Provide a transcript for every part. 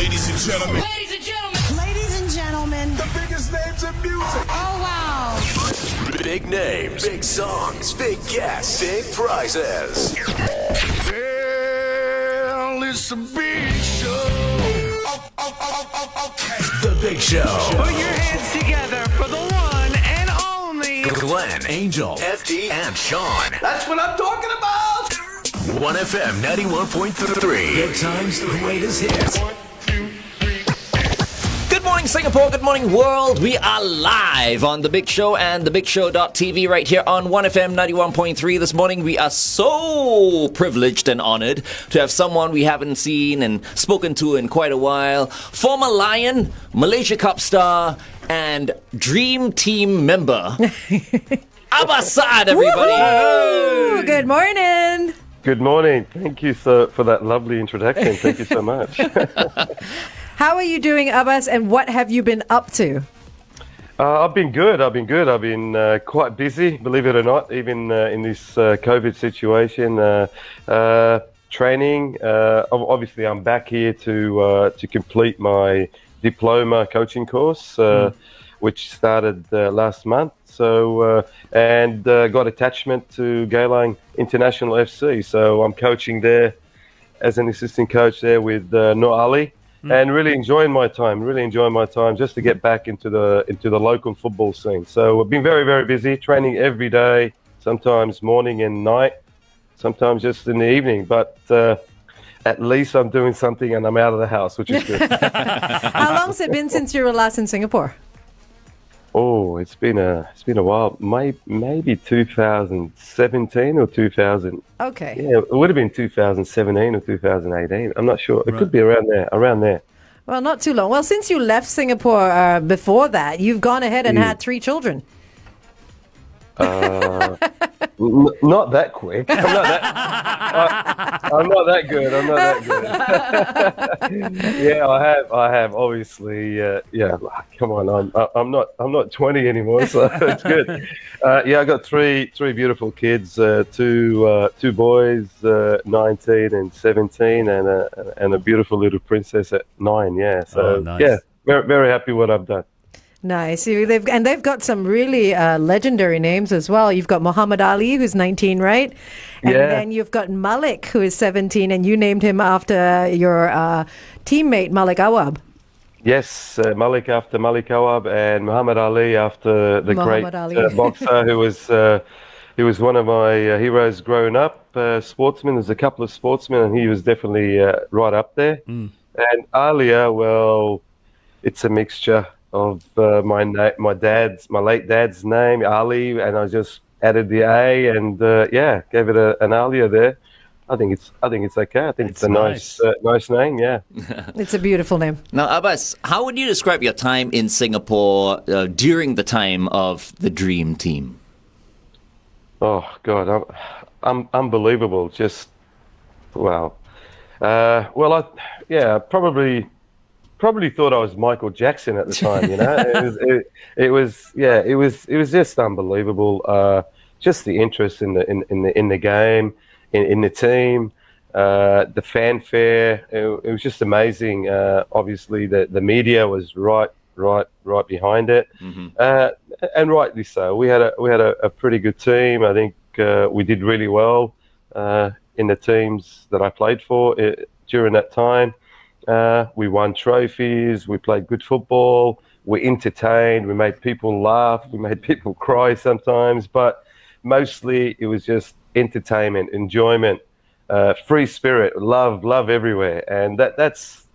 Ladies and gentlemen. Ladies and gentlemen. Ladies and gentlemen. The biggest names in music. Oh, wow. Big names, big songs, big guests, big prizes. Well, it's a big show. Okay. The Big Show. Put your hands together for the one and only Glenn, Angel, FD, and Sean. That's what I'm talking about. 1FM 91.3. Good times, greatest hits. Good morning, Singapore. Good morning, world. We are live on The Big Show and thebigshow.tv right here on 1FM 91.3. This morning, we are so privileged and honored to have someone we haven't seen and spoken to in quite a while. Former Lion, Malaysia Cup star, and Dream Team member, Abbas Saad, everybody. Woo-hoo! Good morning. Good morning. Thank you for that lovely introduction. Thank you so much. How are you doing, Abbas, and what have you been up to? I've been good. I've been quite busy, believe it or not, even in this COVID situation. Training. Obviously, I'm back here to complete my diploma coaching course, which started last month. So, and got attachment to Geylang International FC. So I'm coaching there as an assistant coach there with Noor Ali. And really enjoying my time just to get back into the local football scene. So I've been very, very busy, training every day, sometimes morning and night, sometimes just in the evening. But at least I'm doing something and I'm out of the house, which is good. How long has it been since you were last in Singapore? Oh, it's been a while. Maybe 2017 or 2000. Okay. Yeah, it would have been 2017 or 2018. I'm not sure. It could be around there. Well, not too long. Well, since you left Singapore before that, you've gone ahead and had 3 children. Not that quick. I'm not that good. Yeah, I have. Obviously, yeah. Come on, I'm not 20 anymore, so it's good. Yeah, I got three beautiful kids. Two boys, 19 and 17, and a beautiful little princess at 9. Yeah, so nice. Yeah, very, very happy what I've done. Nice. They've got some really legendary names as well. You've got Muhammad Ali, who's 19, right? And then you've got Malik, who is 17, and you named him after your teammate, Malik Awab. Yes, Malik after Malik Awab, and Muhammad Ali after the Muhammad great Ali. boxer who was one of my heroes growing up. Sportsman, there's a couple of sportsmen, and he was definitely right up there. And Alia, well, it's a mixture of my late dad's name, Ali, and I just added the A and gave it an Alia there. I think it's okay. I think it's a nice name. Yeah, It's a beautiful name. Now, Abbas, how would you describe your time in Singapore during the time of the Dream Team? Oh God, I'm unbelievable. Just wow. Probably thought I was Michael Jackson at the time. You know, it was just unbelievable. Just the interest in the game, in the team, the fanfare. It was just amazing. Obviously, the media was right behind it, and rightly so. We had a pretty good team. I think we did really well in the teams that I played for during that time. We won trophies, we played good football, we entertained, we made people laugh, we made people cry sometimes, but mostly it was just entertainment, enjoyment, free spirit, love everywhere. And that's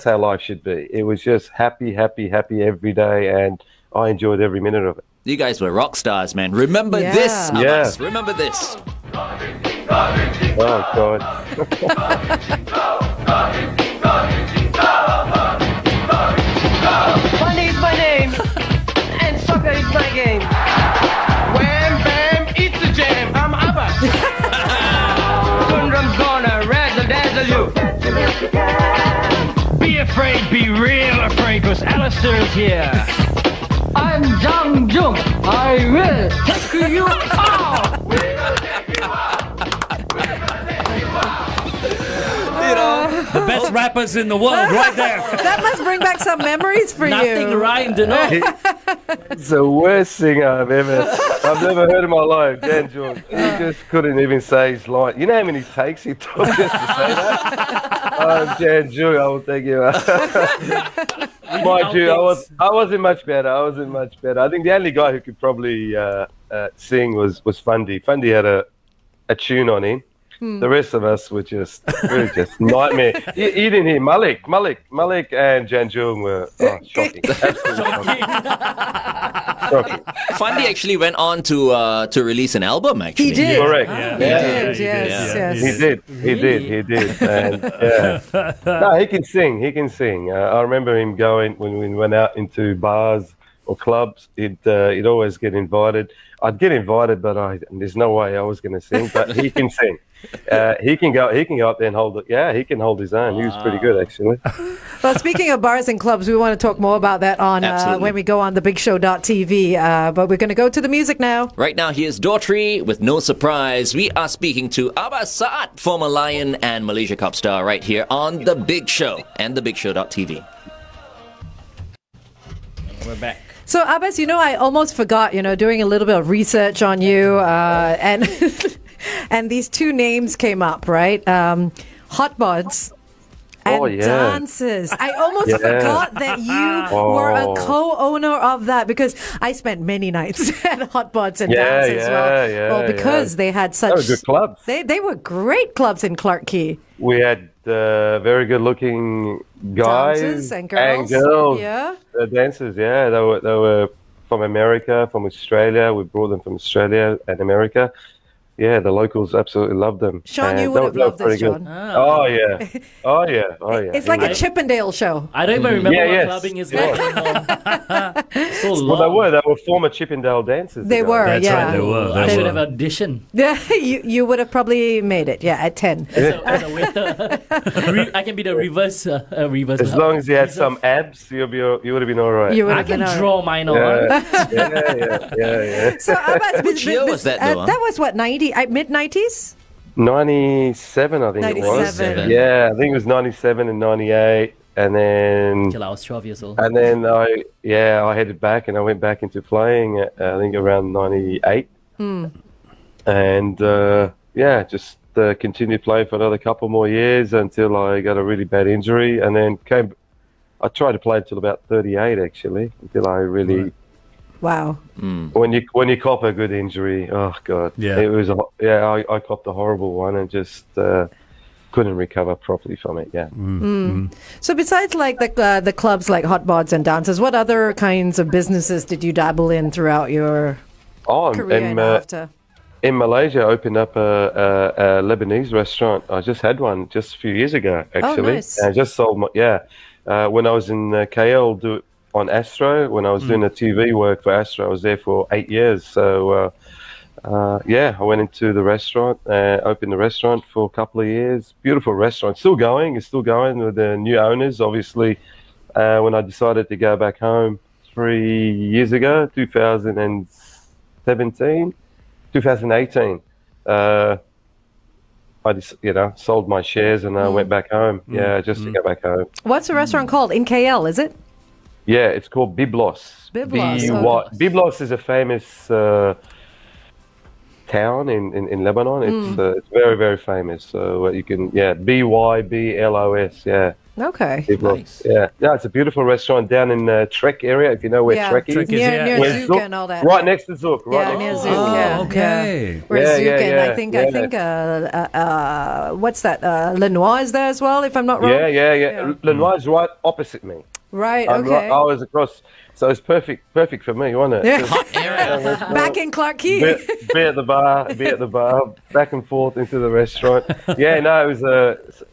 how life should be. It was just happy every day, and I enjoyed every minute of it. You guys were rock stars, man. Remember this, Abbas. Remember this. Oh, God. Money is my name, and soccer is my game. Wham, bam, it's a jam. I'm Abbas. Sundram's gonna razzle-dazzle you. Be afraid, be real afraid, cause Alistair's here. I'm Jang Jung. I will take you out. You know, The best rappers in the world, right there. That must bring back some memories for Nothing you. rhymed, no. It's the worst singer I've never heard in my life. Dan George, he just couldn't even say his line. You know how many takes he took just to say that? Oh, Dan George, I will take you out. Mind you, I wasn't much better. I think the only guy who could probably sing was Fundy. Fundy had a tune on him. The rest of us were just nightmare. You didn't hear Malik and Janjung were shocking. Absolutely shocking. Fundy actually went on to release an album. Actually, He did. Correct. He did. Yes. He did. And no, he can sing. I remember him going when we went out into bars or clubs. He'd always get invited. I'd get invited, but there's no way I was going to sing. But he can sing. He can go up there and hold it. Yeah, he can hold his own. He was pretty good, actually. Well, speaking of bars and clubs, we want to talk more about that on when we go on thebigshow.tv. But we're going to go to the music now. Right now, here's Daughtry with No Surprise. We are speaking to Abbas Saad, former Lion and Malaysia Cup star, right here on The Big Show and thebigshow.tv. We're back. So, Abbas, I almost forgot, doing a little bit of research on you, and and these two names came up, right? Hot Bods and Dances. I almost forgot that you were a co-owner of that, because I spent many nights at Hot Bods and Dances as well. Because they had such... They were good clubs. They were great clubs in Clarke Quay. We had very good-looking guys Dancers and girls. Yeah. Dancers, yeah. They were from America, from Australia. We brought them from Australia and America. Yeah, the locals absolutely loved them. Sean, you would have loved this, Sean. Oh, yeah. It's like a Chippendale show. I don't even remember what clubbing is like anymore. So long. Well, they were former Chippendale dancers. They were, That's yeah. right, they were. I should have auditioned. Yeah, you would have probably made it, at 10. As a waiter. I can be the reverse. As long as you had some abs, you would have been all right. I can draw mine on. Yeah. So, Abbas, Which year was that, though? That was what, mid-90s? 97, I think 97. it was. Yeah, I think it was 97 and 98. And then... Till I was 12 years old. And then I headed back and I went back into playing, I think around 98. And, just continued playing for another couple more years until I got a really bad injury. And then I tried to play until about 38, actually, until I really... Right. Wow. When you cop a good injury, oh God, it was I copped a horrible one and just couldn't recover properly from it. Yeah. So besides like the clubs like Hot Bods and Dances, what other kinds of businesses did you dabble in throughout your career and after? In Malaysia, I opened up a Lebanese restaurant. I just had one just a few years ago, actually. Oh, nice. And I just sold when I was in KL on Astro, when I was doing the TV work for Astro, I was there for 8 years. So, I went into the restaurant, opened the restaurant for a couple of years. Beautiful restaurant. It's still going with the new owners. Obviously, when I decided to go back home 3 years ago, 2018, I just, sold my shares and I went back home. Just to go back home. What's the restaurant called? In KL, is it? Yeah, it's called Byblos. Byblos. Byblos is a famous town in Lebanon. It's very, very famous. So you can, Byblos, yeah. Okay. Nice. Yeah, it's a beautiful restaurant down in Trek area, if you know where Trek is. Near Zouk and all that. Right next to Zouk. Near Zouk, okay. Where's Zouk and I think what's that? Lenoir is there as well, if I'm not wrong? Yeah. Lenoir is right opposite me. Right, okay. I was across, so it's perfect for me, wasn't it? Yeah. Hot area. Back in Clarke Quay. Be at the bar, back and forth into the restaurant. It was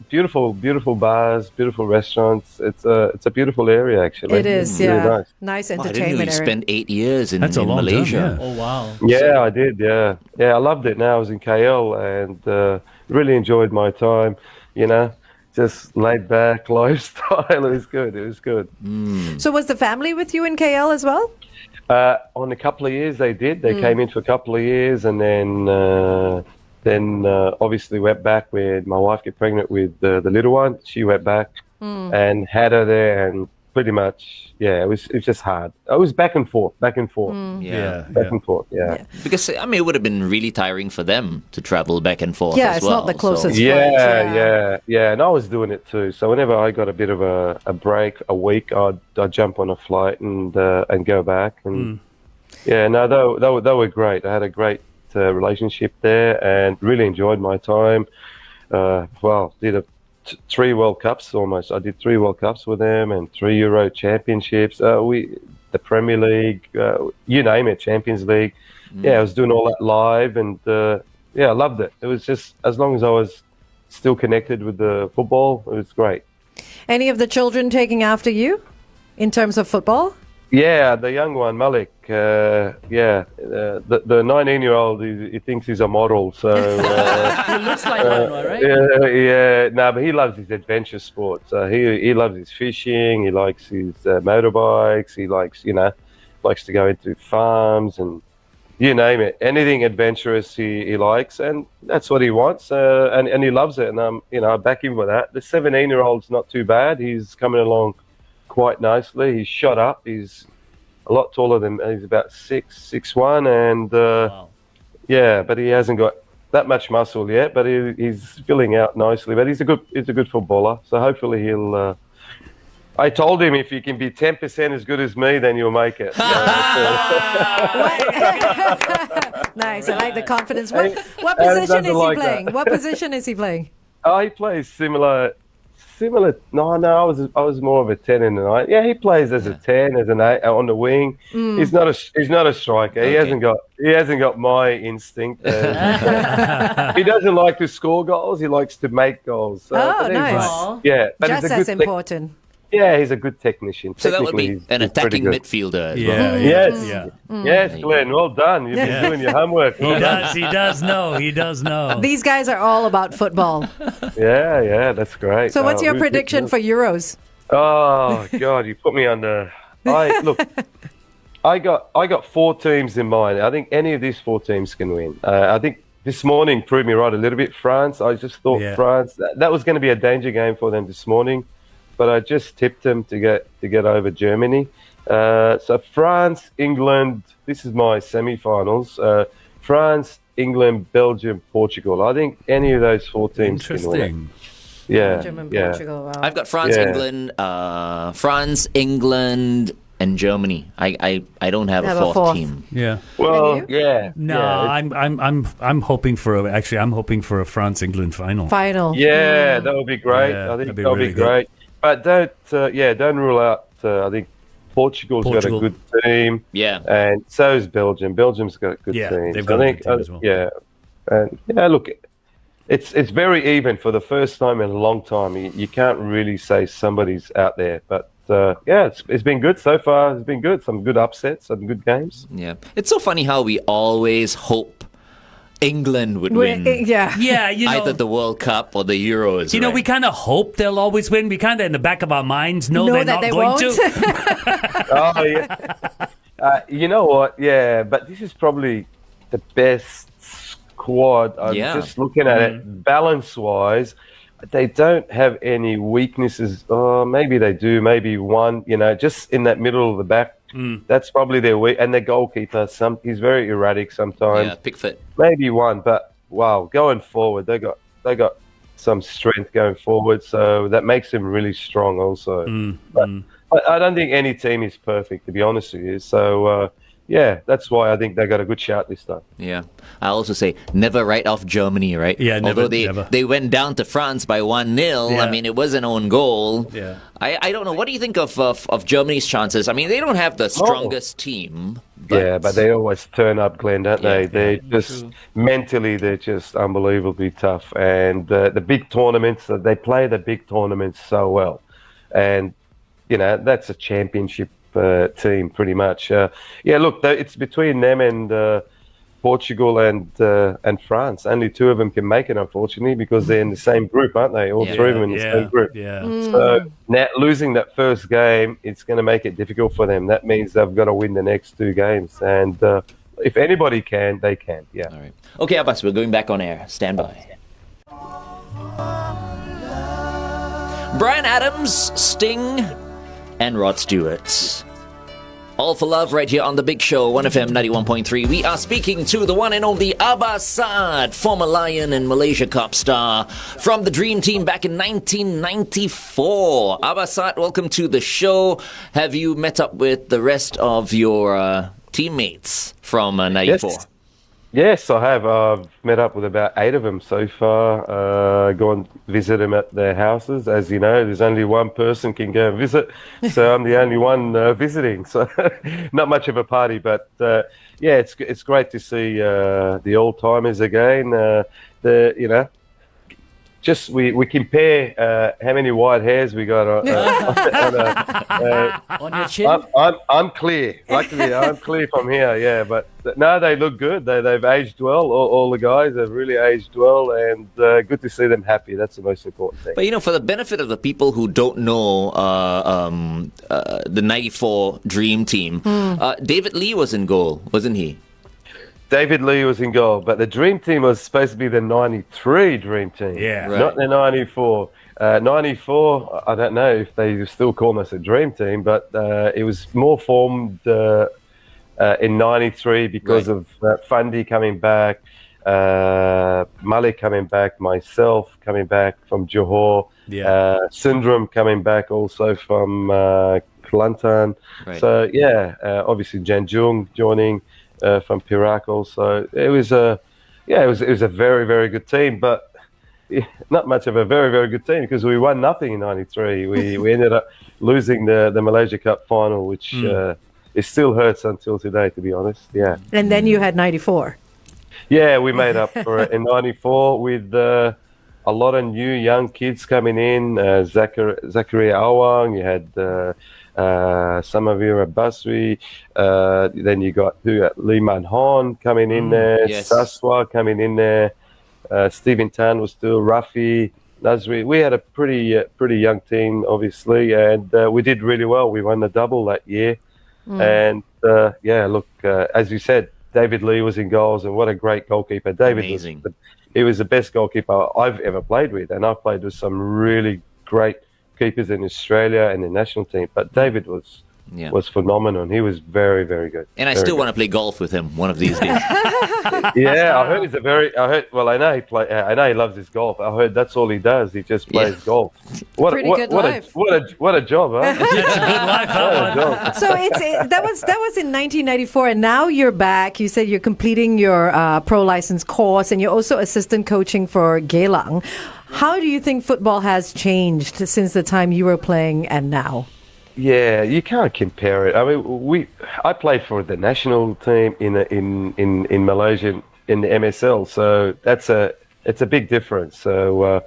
beautiful bars, beautiful restaurants. It's a beautiful area, actually. It is, really nice I entertainment didn't know you area. spent 8 years in That's a long Malaysia. time, yeah. Oh, wow. Yeah, I did, yeah. I loved it. Now I was in KL and really enjoyed my time, just laid back lifestyle. It was good. So was the family with you in KL as well? On a couple of years they did. They came in for a couple of years and then then obviously went back when my wife got pregnant with the little one. She went back and had her there, and pretty much, it was just hard. It was back and forth. Yeah. Back and forth, yeah. Because, I mean, it would have been really tiring for them to travel back and forth Yeah, as it's well. not the closest Yeah, and I was doing it too. So whenever I got a bit of a break, a week, I'd jump on a flight and go back. And yeah, no, they were great. I had a great relationship there and really enjoyed my time. Did 3 World Cups almost. I did 3 World Cups with them and 3 Euro Championships. The Premier League, you name it, Champions League. Yeah, I was doing all that live, and I loved it. It was just, as long as I was still connected with the football, it was great. Any of the children taking after you in terms of football? Yeah, the young one, Malik. The 19-year-old, he thinks he's a model. So He looks like one, right? but he loves his adventure sports. He loves his fishing. He likes his motorbikes. He likes to go into farms and you name it. Anything adventurous he likes, and that's what he wants. And he loves it. And I back him with that. The 17-year-old's not too bad. He's coming along quite nicely. He's shot up. He's a lot taller than he's about 6'1", and but he hasn't got that much muscle yet. But he's filling out nicely. But he's a good footballer. So hopefully he'll. I told him if you can be 10% as good as me, then you'll make it. Nice. I like the confidence. What position is he playing? What position is he playing? Oh, he plays similar. No, I was more of a 10 in the 9. Yeah, he plays as a 10, as an 8 on the wing. He's not a striker. Okay. He hasn't got my instinct. He doesn't like to score goals. He likes to make goals. So, nice. Yeah, but just as important. Yeah, he's a good technician. So that would be an attacking midfielder as well. Yes, Glenn, well done. You've been doing your homework. He does know. These guys are all about football. Yeah, that's great. So what's your prediction for Euros? Oh, God, you put me under... I got 4 teams in mind. I think any of these 4 teams can win. I think this morning proved me right a little bit. France, I just thought France... That was going to be a danger game for them this morning. But I just tipped them to get over Germany. So France, England. This is my semi-finals. France, England, Belgium, Portugal. I think any of those 4 teams can win. Yeah, Belgium and Portugal. Wow. I've got France, England, and Germany. I don't have a fourth team. Yeah. Well, No, I'm hoping for a France England final. Yeah, that would be great. Yeah, I think that'd be that'll really be great. But don't rule out. I think Portugal's got a good team. Yeah, and so is Belgium. Belgium's got a good team. They've got a good team as well. Yeah, and look, it's very even for the first time in a long time. You can't really say somebody's out there, but it's been good so far. It's been good. Some good upsets, some good games. Yeah, it's so funny how we always hope England would win. Yeah, either the World Cup or the Euros. We kind of hope they'll always win. We kind of, in the back of our minds, know they're not going to. Oh yeah. You know what? Yeah, but this is probably the best squad. I'm just looking at it balance-wise. They don't have any weaknesses. Oh, maybe they do. Maybe one. Just in that middle of the back. That's probably their weak. And their goalkeeper, he's very erratic sometimes. Yeah, Pickford. Maybe one, but wow, going forward, they got some strength going forward, so that makes them really strong also. But I don't think any team is perfect, to be honest with you. So that's why I think they got a good shot this time. Yeah, I also say never write off Germany, right? Yeah, never. Although they went down to France by 1-0. Yeah. I mean, it was an own goal. Yeah. I don't know. What do you think of Germany's chances? I mean, they don't have the strongest team. But they always turn up, Glenn, don't they? They're just mentally, they're just unbelievably tough. And the big tournaments, they play the big tournaments so well. And, that's a championship team pretty much. Look, it's between them and Portugal and France. Only 2 of them can make it, unfortunately, because they're in the same group, aren't they? All 3 of them in the same group. Yeah. So now losing that first game, it's going to make it difficult for them. That means they've got to win the next 2 games. And if anybody can, they can. Yeah. All right. Okay, Abbas, we're going back on air. Stand by. Bryan Adams, Sting, and Rod Stewart. All for love right here on The Big Show, 1FM 91.3. We are speaking to the one and only Abbas Saad, former Lion and Malaysia Cup star from the Dream Team back in 1994. Abbas Saad, welcome to the show. Have you met up with the rest of your teammates from 94? Yes, I have. I've met up with about 8 of them so far. Go and visit them at their houses. As you know, there's only one person can go and visit, so I'm the only one visiting. So not much of a party, but yeah, it's great to see the old timers again. Just we compare how many white hairs we got on your chin. I'm clear. Luckily, I'm clear from here. Yeah, but no, they look good. They've aged well. All the guys have really aged well, and good to see them happy. That's the most important thing. But for the benefit of the people who don't know the '94 Dream Team, David Lee was in goal, wasn't he? David Lee was in goal, but the Dream Team was supposed to be the '93 Dream Team, not the '94. '94, I don't know if they still call us a Dream Team, but it was more formed in '93 because of Fundy coming back, Malik coming back, myself coming back from Johor, Syndrome coming back also from Kelantan. Right. So obviously Janjung joining. From Perak also. It was a very, very good team, but not much of a very, very good team because we won nothing in '93. We ended up losing the Malaysia Cup final, which it still hurts until today, to be honest. Yeah. And then you had '94. Yeah, we made up for it in '94 with a lot of new young kids coming in. Zakaria Awang, you had Samavira Basri, then you got Lee Man Hon coming in there, Saswa coming in there, Stephen Tan was still, Rafi, Nazri. We had a pretty young team, obviously, and we did really well. We won the double that year, and as you said, David Lee was in goals, and what a great goalkeeper. David he was the best goalkeeper I've ever played with, and I've played with some really great keepers in Australia and the national team, but David was phenomenal. He was very, very good. And I still want to play golf with him one of these days. Yeah, I heard I know he loves his golf. I heard that's all he does. He just plays golf. What a job, huh? That's a good life, huh? So that was in 1994, and now you're back. You said you're completing your pro license course, and you're also assistant coaching for Geylang. How do you think football has changed since the time you were playing and now? Yeah, you can't compare it. I mean, I played for the national team in Malaysia in the MSL, so it's a big difference. So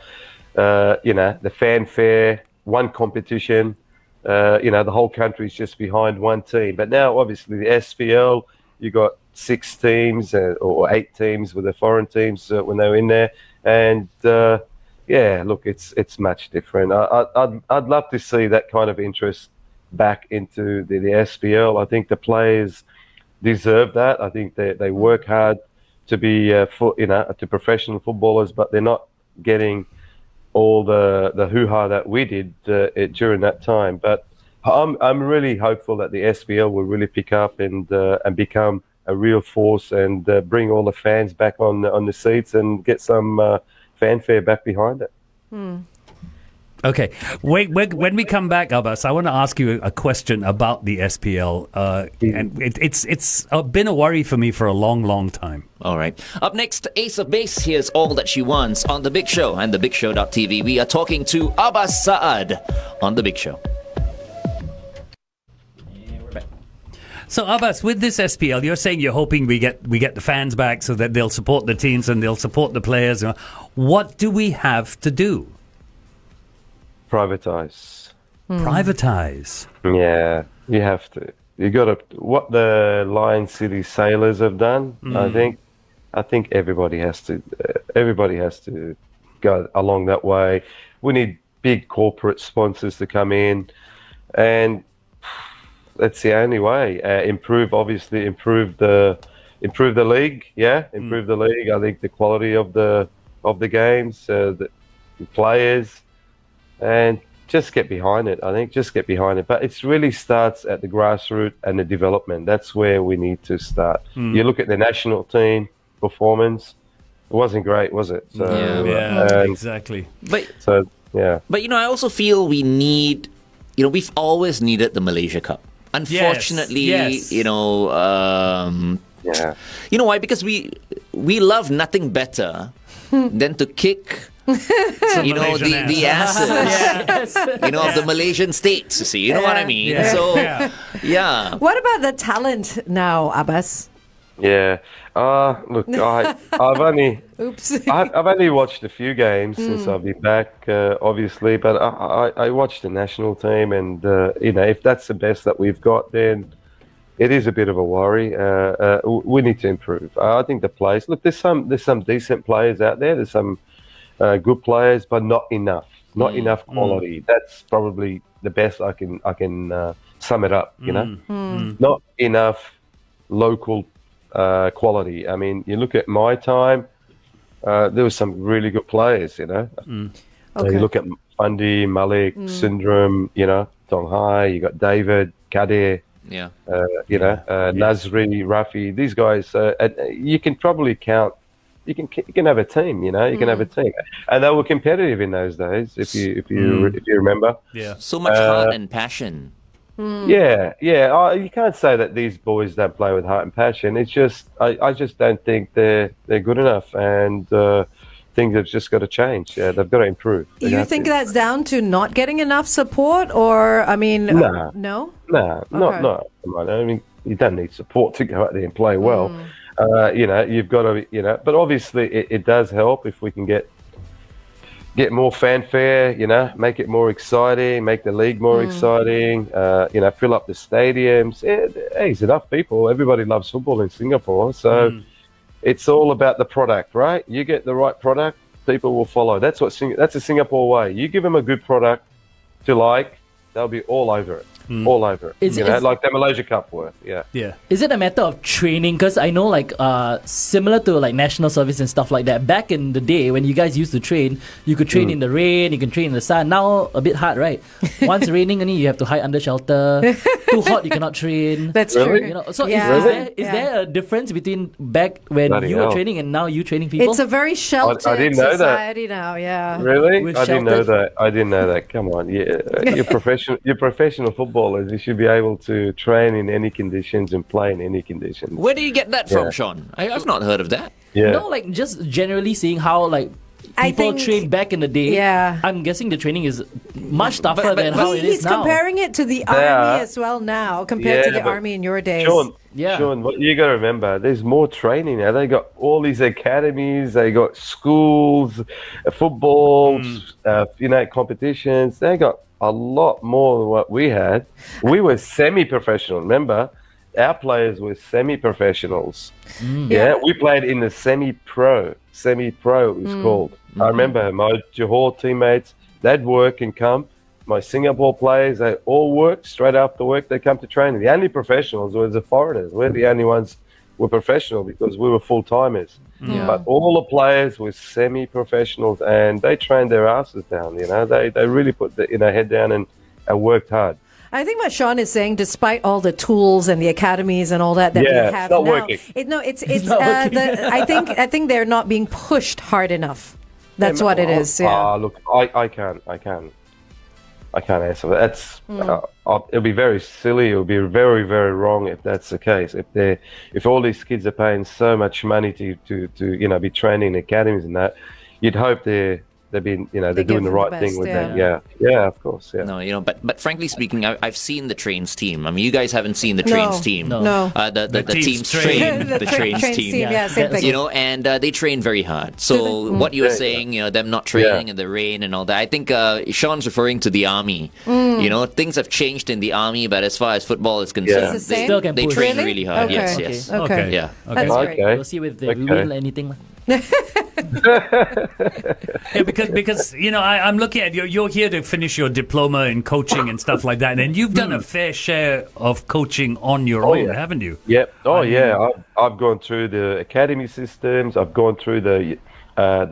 the fanfare, one competition, the whole country's just behind one team. But now, obviously, the SPL, you got 6 teams or 8 teams with the foreign teams when they were in there, and look, it's much different. I'd love to see that kind of interest back into the SPL. I think the players deserve that. I think they work hard to be to professional footballers, but they're not getting all the hoo-ha that we did during that time. But I'm really hopeful that the SPL will really pick up and become a real force and bring all the fans back on the seats and get some fanfare back behind it. Okay, when we come back, Abbas, I want to ask you a question about the SPL, and it's been a worry for me for a long, long time. All right. Up next, Ace of Base. Here's All That She Wants on The Big Show and thebigshow.tv. We are talking to Abbas Saad on The Big Show. So, Abbas, with this SPL, you're saying you're hoping we get the fans back so that they'll support the teams and they'll support the players. What do we have to do? Privatize. Privatize. Yeah, you have to. You got to. What the Lion City Sailors have done, I think everybody has to. Everybody has to go along that way. We need big corporate sponsors to come in, and that's the only way. Improve the improve the league. Yeah, improve the league. I think the quality of the games, the players, and just get behind it. I think just get behind it. But it really starts at the grassroots and the development. That's where we need to start. You look at the national team performance. It wasn't great, was it? So, Exactly. But yeah. But I also feel we need, we've always needed the Malaysia Cup. Unfortunately, Yes. Yeah. You know why? Because we love nothing better than to kick Malaysian the asses of the Malaysian states, you see. You know what I mean? Yeah. So Yeah. What about the talent now, Abbas? Yeah. Look, I've only Oops. I've only watched a few games since I've been back, obviously. But I watched the national team, and if that's the best that we've got, then it is a bit of a worry. We need to improve. I think the players. Look, there's some decent players out there. There's some good players, but not enough. Not enough quality. That's probably the best I can sum it up. Not enough local quality. I mean, you look at my time, there were some really good players, Okay. You look at Fundy, Malik, Syndrome, Tong Hai, you got David, Kadir, Nazri, Rafi, these guys, you can probably count, you can have a team, you can have a team. And they were competitive in those days, if you remember. Yeah. so much heart and passion. Yeah. You can't say that these boys don't play with heart and passion. It's just I just don't think they're good enough, and things have just got to change. Yeah, they've got to improve. You think that's down to not getting enough support, or I mean, No. no? No, Okay. not. I mean, you don't need support to go out there and play well. You've got to, but obviously it does help if we can get more fanfare, make it more exciting, make the league more exciting, fill up the stadiums. There's enough people. Everybody loves football in Singapore. So it's all about the product, right? You get the right product, people will follow. That's a Singapore way. You give them a good product to like, they'll be all over it. All over it. Like the Malaysia Cup were. Yeah. Yeah. Is it a matter of training? Because I know, similar to national service and stuff like that, back in the day when you guys used to train, you could train in the rain, you can train in the sun. Now, a bit hard, right? Once raining, only you have to hide under shelter. Too hot, you cannot train. That's Really? true. So Yeah. is there a difference between back when Bloody you were hell. training and now you training people? It's a very sheltered I didn't know that. society now, yeah. Really? With I didn't know shelter. that. I didn't know that. Come on. Yeah. You're professional footballers. You should be able to train in any conditions and play in any conditions. Where do you get that from, Yeah. Sean? I've not heard of that. Yeah. No, just generally seeing how I people think- trained back in the day. Yeah. I'm guessing the training is much tougher but than how it He's is now. comparing it to the Yeah. army as well now, compared to Yeah, the but army in your days. Sean, what you got to remember, there's more training now. They got all these academies, they got schools, footballs, competitions. They got a lot more than what we had. We were semi-professional. Remember, our players were semi-professionals. Yeah, we played in the semi-pro. Semi-pro it was called. I remember my Johor teammates, they'd work and come. My Singapore players, they all worked. Straight after work, they come to training. The only professionals were the foreigners. We're the only ones who were professional because we were full-timers. But all the players were semi-professionals, and they trained their asses down. They really put their head down and worked hard. I think what Sean is saying, despite all the tools and the academies and all that we Yeah, have it's not now, working. it's not working. I think they're not being pushed hard enough. That's what it is. Yeah. Look, I can't answer that. That's it'll be very silly. It'll be very, very wrong if that's the case. If all these kids are paying so much money to be training in academies and that, you'd hope they're doing the right thing with them. Yeah, of course. Yeah. No, but frankly speaking, I've seen the trains team. I mean, you guys haven't seen the trains team. No. The teams teams train the trains trains team. team, yeah, same thing. And they train very hard. So what you were saying, them not training in the rain and all that, I think Sean's referring to the army. Things have changed in the army, but as far as football is concerned, It's the same? Still can they push. train Really? really hard. Okay. Yes. Okay. Yeah. That's great. Okay. We'll see if we Okay. win anything. Yeah, because I'm looking at you're here to finish your diploma in coaching and stuff like that, and you've done a fair share of coaching on your own, haven't you? Yep. I've gone through the academy systems. I've gone through the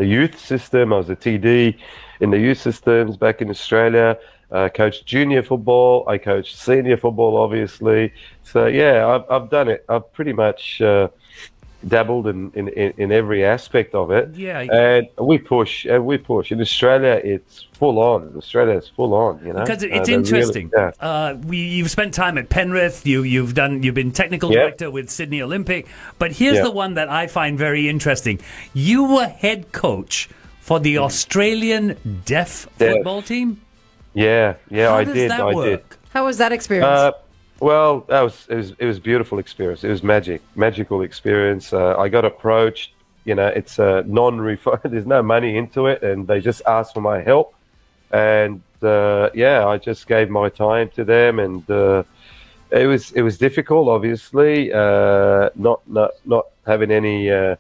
youth system. I was a TD in the youth systems back in Australia. Coached junior football. I coached senior football, obviously. So yeah, I've done it. I've pretty much dabbled in every aspect of it. Yeah. And we push. In Australia, it's full on. Australia's full on, Because it's interesting. Really, You've spent time at Penrith. You've been technical director with Sydney Olympic. But here's the one that I find very interesting. You were head coach for the Australian deaf football team. Yeah, How I does did. that I work? did. How was that experience? Well, it was a beautiful experience. It was magical experience. I got approached. It's a non-refund. There's no money into it, and they just asked for my help. And I just gave my time to them, and it was difficult. Obviously, not having any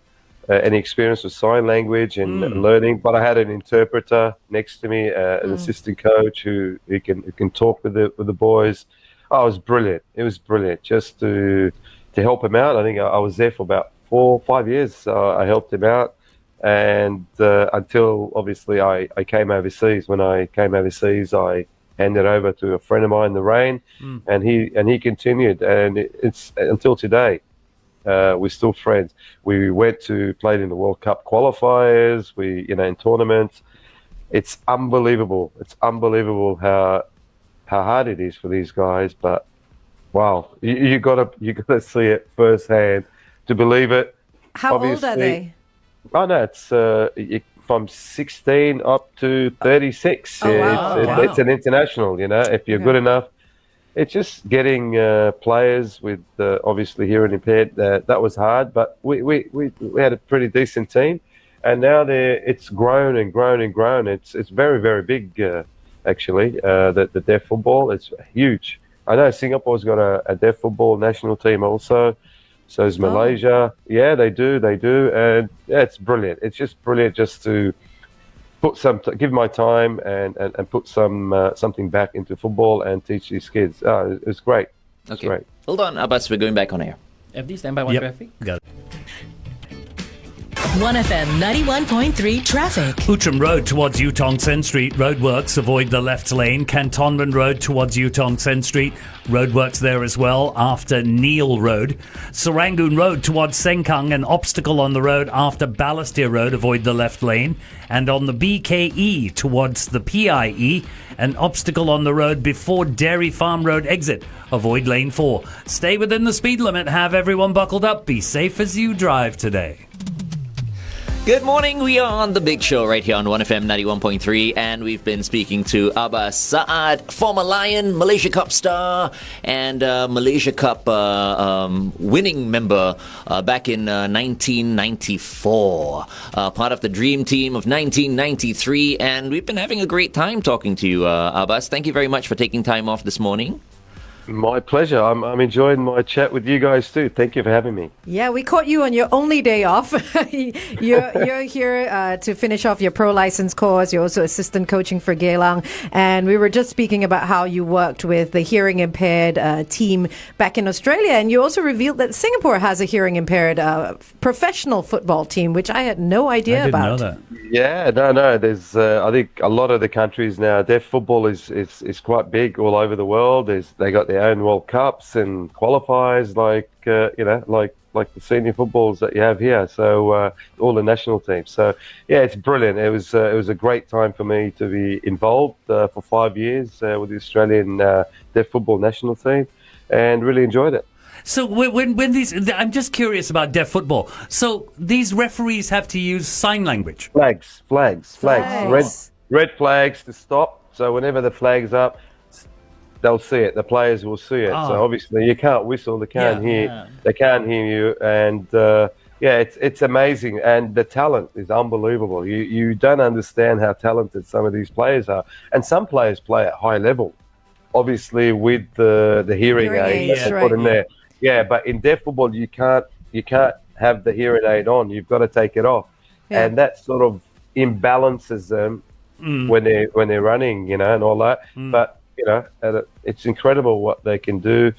experience with sign language and learning, but I had an interpreter next to me, an assistant coach who can talk with the boys. Oh, it was brilliant. It was brilliant just to help him out. I think I was there for about 4 or 5 years. I helped him out, and until obviously I came overseas. When I came overseas, I handed over to a friend of mine, the Rain, and he continued, and it's until today. We're still friends. We played in the World Cup qualifiers. In tournaments. It's unbelievable. It's unbelievable how hard it is for these guys. But wow, you gotta see it firsthand to believe it. How old are they? Oh no, it's from 16 up to 36. Oh, wow. It's an international. If you're good enough. It's just getting players with obviously hearing impaired. That was hard, but we had a pretty decent team, and now it's grown and grown and grown. It's very, very big, actually. The deaf football, it's huge. I know Singapore's got a deaf football national team also. So is Malaysia. Yeah, they do, and it's brilliant. It's just brilliant just to give my time and put something back into football and teach these kids. It's great. It's great. Hold on, Abbas, we're going back on air. FD, stand by one traffic. Got it. 1FM 91.3 traffic. Outram Road towards Yutong Sen Street, roadworks, avoid the left lane. Cantonment Road towards Yutong Sen Street, roadworks there as well after Neil Road. Serangoon Road towards Sengkang, an obstacle on the road after Balestier Road, avoid the left lane. And on the BKE towards the PIE, an obstacle on the road before Dairy Farm Road exit, avoid lane 4. Stay within the speed limit, have everyone buckled up, be safe as you drive today. Good morning. We are on The Big Show right here on 1FM 91.3, and we've been speaking to Abbas Saad, former Lion, Malaysia Cup star, and Malaysia Cup winning member back in 1994. Part of the dream team of 1993, and we've been having a great time talking to you, Abbas. Thank you very much for taking time off this morning. My pleasure. I'm enjoying my chat with you guys too. Thank you for having me. Yeah, we caught you on your only day off. You're here to finish off your pro license course. You're also assistant coaching for Geylang. And we were just speaking about how you worked with the hearing impaired team back in Australia. And you also revealed that Singapore has a hearing impaired professional football team, which I had no idea about. I didn't know that. Yeah, no. There's, I think, a lot of the countries now. Deaf football is quite big all over the world. They got their own World Cups and qualifiers, like the senior footballs that you have here. So all the national teams. So yeah, it's brilliant. It was a great time for me to be involved for 5 years with the Australian deaf football national team, and really enjoyed it. So when these, I'm just curious about deaf football. So these referees have to use sign language. Flags. Red flags to stop. So whenever the flag's up, they'll see it. The players will see it. So obviously you can't whistle. They can't hear. They can't hear you. And it's amazing. And the talent is unbelievable. You don't understand how talented some of these players are. And some players play at high level, obviously with the hearing aid that they put in there. Yeah, but in deaf football, you can't have the hearing aid on. You've got to take it off. and that sort of imbalances them when they're running, and all that. But it's incredible what they can do.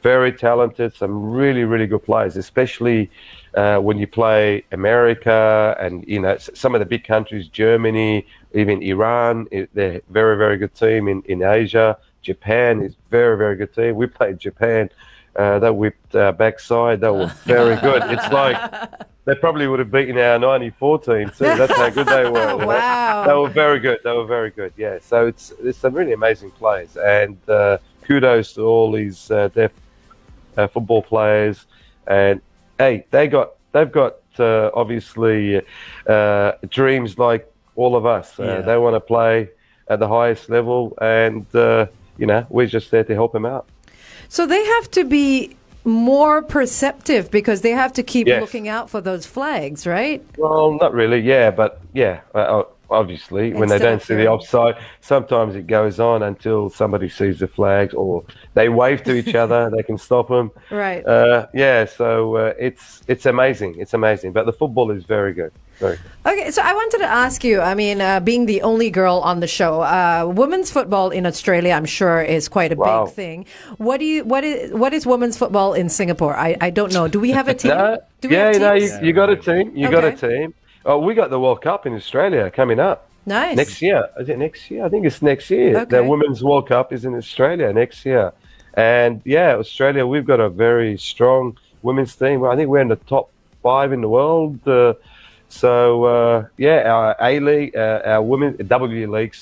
Very talented, some really, really good players, especially when you play America and some of the big countries, Germany, even Iran. They're a very, very good team in Asia. Japan is very, very good team. We played Japan. They whipped backside. They were very good. It's like they probably would have beaten our '94 team too. That's how good they were. Wow. They were very good. Yeah. So there's some really amazing players, and kudos to all these deaf football players. And hey, they've got obviously dreams like all of us. They want to play at the highest level, and we're just there to help them out. So they have to be more perceptive because they have to keep Yes. looking out for those flags, right? Well, not really, but obviously, when they Instead don't of see the fearing. offside, sometimes it goes on until somebody sees the flags or they wave to each other. They can stop them. Right. So it's amazing. It's amazing. But the football is very good. Very good. Okay, so I wanted to ask you, being the only girl on the show, women's football in Australia, I'm sure, is quite a Wow. big thing. What is women's football in Singapore? I don't know. Do we have a team? Do we have teams? You got a team. You got a Okay. team. Oh, we got the World Cup in Australia coming up. Nice. Next year. Is it next year? I think it's next year. Okay. The Women's World Cup is in Australia next year. And Australia, we've got a very strong women's team. I think we're in the top 5 in the world. Our A-League, our Women's W League,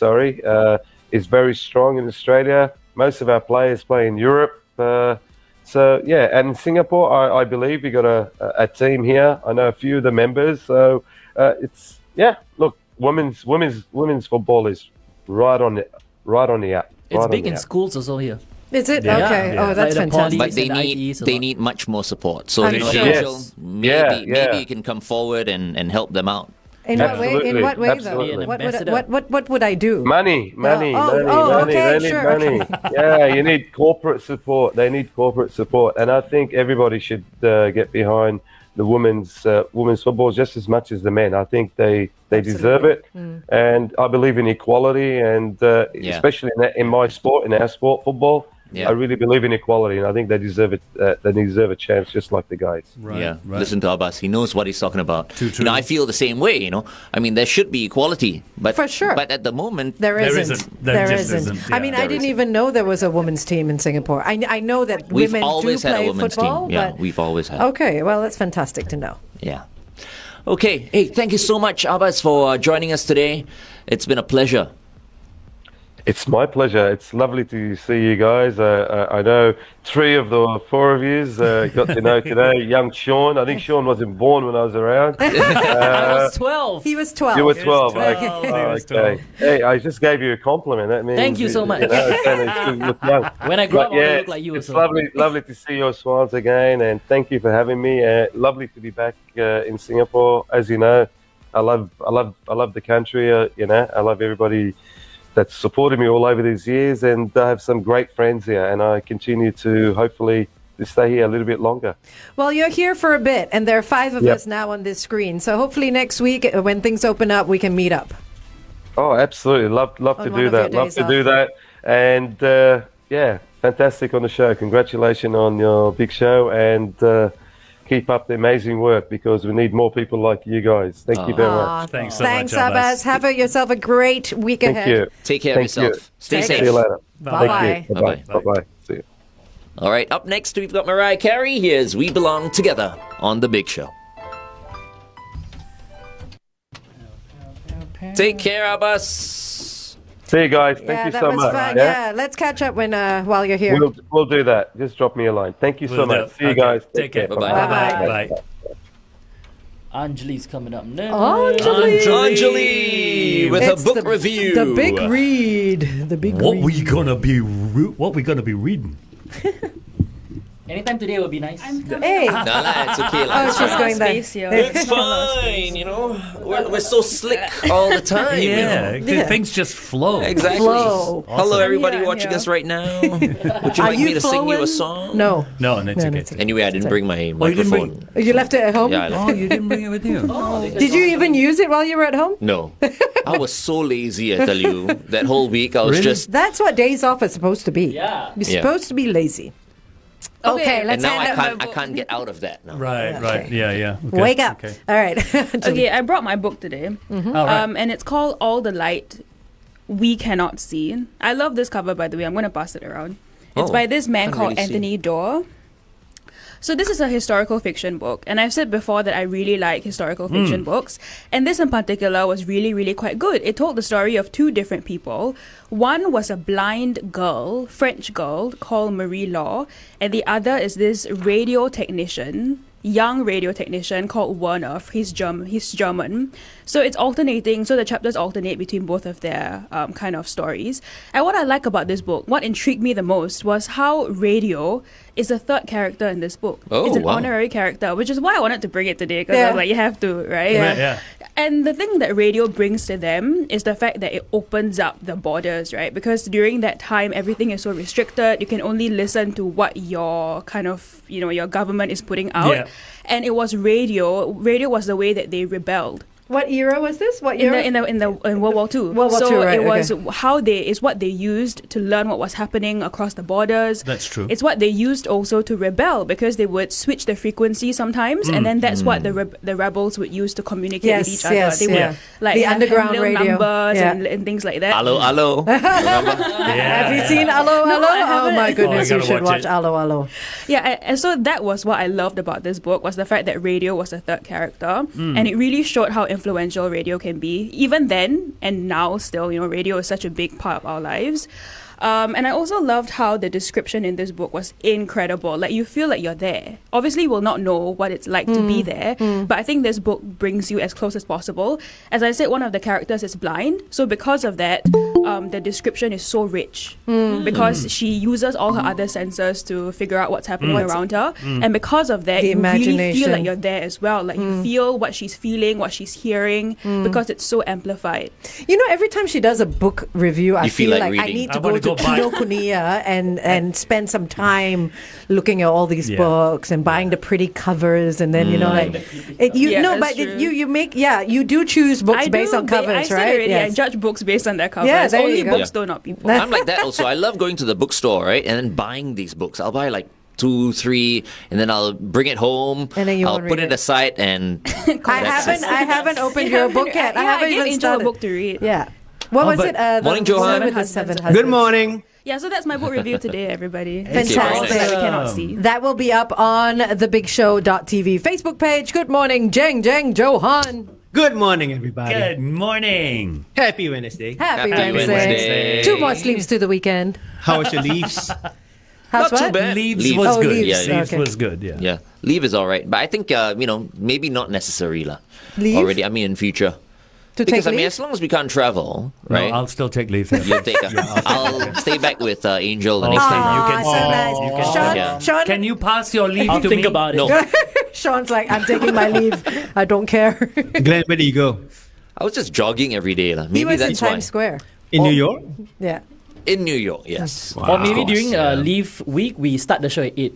is very strong in Australia. Most of our players play in Europe. And in Singapore, I believe we got a team here. I know a few of the members. So look, women's football is right on the up. It's right big on in the up. schools also here. Is it? Yeah. Okay. Yeah. Oh, that's Like the fantastic. But they and need IEs a they lot. need much more support. So I'm sure. Angel, Yes. maybe you can come forward and help them out. In what way? In Absolutely, what way, though? absolutely. What would I do? Money. okay, They need sure, money. Yeah, you need corporate support. They need corporate support, and I think everybody should get behind the women's football just as much as the men. I think they deserve it, and I believe in equality, and especially in my sport, in our sport, football. Yeah. I really believe in equality, and I think they deserve it. They deserve a chance, just like the guys. Right. Listen to Abbas. He knows what he's talking about. Too true. I feel the same way. I mean, there should be equality, but For sure. But at the moment, There There isn't. isn't. There just isn't, I yeah. mean, I There didn't isn't. even know there was a women's team in Singapore. I know that we've women do always had play a women's football, team. Yeah, but we've always had. okay, well, that's fantastic to know. Yeah. Okay. Hey, thank you so much, Abbas, for joining us today. It's been a pleasure. It's my pleasure. It's lovely to see you guys. I know 3 of the 4 of you got to know today. Young Sean. I think Sean wasn't born when I was around. I was 12. He was 12. You were 12. 12. Okay. He was Okay. 12. Hey, I just gave you a compliment. That means Thank you so much. You look young. When I grow up, I But want to look like you it's also. lovely to see your smiles again, and thank you for having me. Lovely to be back in Singapore. As you know, I love the country. I love everybody that's supported me all over these years, and I have some great friends here, and I continue to hopefully stay here a little bit longer. Well, you're here for a bit, and there are 5 of Yep. us now on this screen. So hopefully next week, when things open up, we can meet up. Oh, absolutely. Love On to one do of that. your Love days to off. do that. And fantastic on the show. Congratulations on your big show, and keep up the amazing work, because we need more people like you guys. Thank you very much. Thanks so Thanks, much, Abbas. Have yourself a great week Thank ahead. you. Take care of Thank you. yourself. Stay Take safe. See you later. Bye-bye. Thank you. Bye-bye. Bye-bye. Bye-bye. See you. All right, up next, we've got Mariah Carey. Here's We Belong Together on The Big Show. Take care, Abbas. See you guys. Thank Yeah, you that so was much. fun. Yeah, let's catch up while you're here. We'll do that. Just drop me a line. Thank you so Will do. much. See you Okay. guys. Take care. Bye-bye. Bye-bye. Bye. Anjali's coming up next. Anjali with It's a book the, review. The big read. The big What read. we gonna be reading? Anytime today would be nice. Hey. No, it's okay. Oh, she's going there. It's fine, We're so slick all the time. Yeah, things just flow. Exactly. Flow. Hello, everybody I'm watching here. us right now. Would you like me to sing you a song? No. No, it's okay. Anyway, I didn't bring my you didn't microphone. You left it at home? Yeah, I left Oh, you didn't bring it with you. Did you even use it while you were at home? No. I was so lazy, I tell you. That whole week, I was Really? just... That's what days off are supposed to be. Yeah. You're Yeah. supposed to be lazy. Okay, And let's now hand I up. can't get out of that now. Right. Yeah. Okay. Wake up. Okay. All right. Okay, I brought my book today. All right. And it's called All the Light We Cannot See. I love this cover, by the way. I'm going to pass it around. It's Oh, by this man can't called really see. Anthony Doerr. So this is a historical fiction book, and I've said before that I really like historical fiction books, and this in particular was really, really quite good. It told the story of two different people. One was a blind girl, French girl, called Marie Law, and the other is this radio technician, young radio technician called Werner. He's German. So it's alternating, so the chapters alternate between both of their kind of stories. And what I like about this book, what intrigued me the most, was how radio is a third character in this book. Oh, it's an wow. honorary character, which is why I wanted to bring it today, because I Yeah. was like, you have to, right? Yeah. And the thing that radio brings to them is the fact that it opens up the borders, right? Because during that time, everything is so restricted. You can only listen to what your kind of, your government is putting out. Yeah. And it was radio. Radio was the way that they rebelled. What era was this? What In year? in World War II. World War so II, right, it was okay. what they used to learn what was happening across the borders. That's true. It's what they used also to rebel, because they would switch the frequency sometimes, and then that's what the rebels would use to communicate with each other. They yeah. would like The have underground little radio. numbers Yeah. and things like that. Hello, hello. Remember? Have you seen Allo No, Allo? I Oh haven't. my goodness, Oh, I you gotta should watch watch it. Allo Allo. Yeah, and so that was what I loved about this book, was the fact that radio was a third character, and it really showed how influential radio can be, even then and now still. Radio is such a big part of our lives. And I also loved how the description in this book was incredible. Like, you feel like you're there. Obviously, you will not know what it's like to be there, but I think this book brings you as close as possible. As I said, one of the characters is blind, so because of that, the description is so rich, because she uses all her other senses to figure out what's happening around her, and because of that, The you really feel imagination. like you're there as well. Like, you feel what she's feeling, what she's hearing, because it's so amplified. Every time she does a book review, I You feel feel like like I reading. need I to wanna go to go buy- Kinokuniya and spend some time looking at all these Yeah. books and buying the pretty covers, and then Yeah, but that's true. you do choose books based on covers, I said right? already, I Yes. judge books based on their covers. Yeah, there Only you go. books, Yeah. though, not people. I'm like that also. I love going to the bookstore, right? And then buying these books. I'll buy like 2, 3, and then I'll bring it home. And then you I'll won't put read it aside, and I haven't opened your book yet. I haven't gave even Angel started. a book to read. Yeah. What was but- it? The Morning, Johan. Seven Husbands. Good morning. Yeah, so that's my book review today, everybody. Fantastic. All that we cannot see. That will be up on the bigshow.tv Facebook page. Good morning, Jeng Johan. Good morning, everybody. Good morning. Happy Wednesday. Happy Happy Wednesday. Wednesday. 2 more sleeps to the weekend. How was your leaves? How's not too what? bad. Leaves Leaves. was Oh, good. leaves, Leaves okay. was good. Yeah. yeah, leave is all right. But I think maybe not necessary lah. Leave? Already, I mean, in future. To Because take I mean, leave? as long as we can't travel, No, right? I'll still take leave. Then. You'll take I'll stay back with Angel the Oh, next okay. time. You can- so nice. you can- Sean, Yeah. Sean, Can you pass your leave I'll to think me? about it. No, Sean's like, I'm taking my leave. I don't care. Glenn, where do you go? I was just jogging every day lah. He Maybe was in that's why. Times Square. In New York? Yeah. In New York, yes. Or maybe Of course, during yeah. leave week, we start the show at 8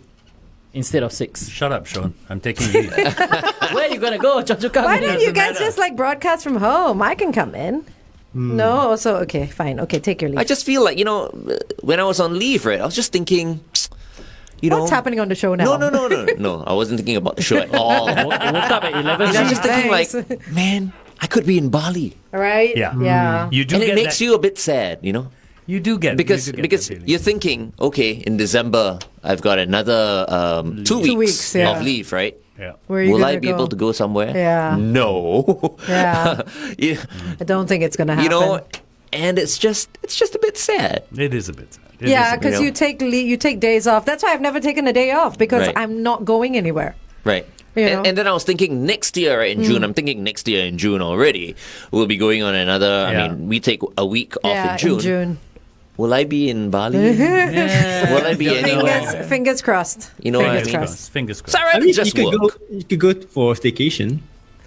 instead of 6. Shut up, Sean. I'm taking leave. Where are you gonna go, Choa Chu Kang? Why don't you Doesn't guys matter. just like broadcast from home? I can come in. No, so okay, fine. Okay, take your leave. I just feel like, when I was on leave, right, I was just thinking, What's happening on the show now? No, I wasn't thinking about the show at all. I woke up at 11. I was just thinking like, Thanks. man, I could be in Bali. Right? Yeah. Yeah. You do And it get makes that. you a bit sad, You do get Because you do get because that feeling. you're thinking, okay, in December I've got another 2 weeks, weeks, yeah. of leave, right? Yeah. Where are you Will gonna I be go? able to go somewhere? Yeah. No. Yeah. You, I don't think it's gonna happen. and it's just a bit sad. It is a bit sad. It Yeah, is a bit- because you take you take days off. That's why I've never taken a day off, because Right. I'm not going anywhere. Right. You know? And then I was thinking next year, right, in June, I'm thinking next year in June already, we'll be going on another, Yeah. I mean, we take a week off Yeah, in June. in June. Will I be in Bali? Will I be anywhere? Fingers crossed. You know what I Fingers mean? crossed. Fingers crossed. Sorry, you just could work. you could go for staycation.